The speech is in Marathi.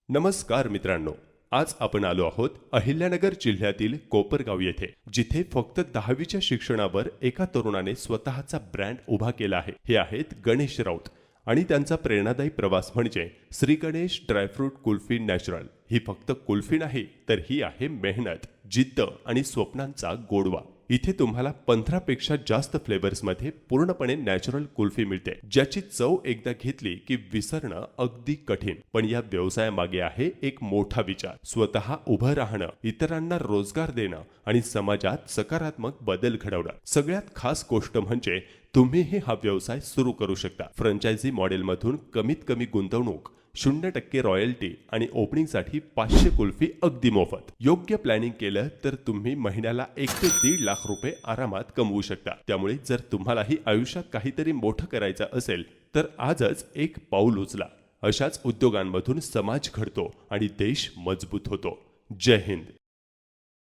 नमस्कार मित्रांनो, आज आपण आलो आहोत अहिल्यानगर जिल्ह्यातील कोपरगाव येथे, जिथे फक्त 10वीच्या शिक्षणावर एका तरुणाने स्वतःचा ब्रँड उभा केला आहे. हे आहेत गणेश राऊत आणि त्यांचा प्रेरणादायी प्रवास म्हणजे श्री गणेश ड्रायफ्रूट कुल्फी नॅचरल. ही फक्त कुल्फी नाही, तर ही आहे मेहनत, जिद्द आणि स्वप्नांचा गोडवा. इथे तुम्हाला 15 पेक्षा जास्त फ्लेवर्स मध्ये पूर्णपणे नॅचरल कुल्फी मिळते, ज्याची चव एकदा घेतली की विसरणं अगदी कठीण. पण या व्यवसायामागे आहे एक मोठा विचार: स्वतः उभं राहणं, इतरांना रोजगार देणं आणि समाजात सकारात्मक बदल घडवणं. सगळ्यात खास गोष्ट म्हणजे तुम्हीही हा व्यवसाय सुरू करू शकता. फ्रँचायझी मॉडेलमधून कमीत कमी गुंतवणूक, 0% रॉयल्टी आणि ओपनिंगसाठी 500 कुल्फी अगदी मोफत. योग्य प्लॅनिंग केलं तर तुम्ही महिन्याला 1 ते 1.5 लाख रुपये आरामात कमवू शकता. त्यामुळे जर तुम्हालाही आयुष्यात काहीतरी मोठं करायचं असेल तर आजच एक पाऊल उचला. अशाच उद्योगांमधून समाज घडतो आणि देश मजबूत होतो. जय हिंद.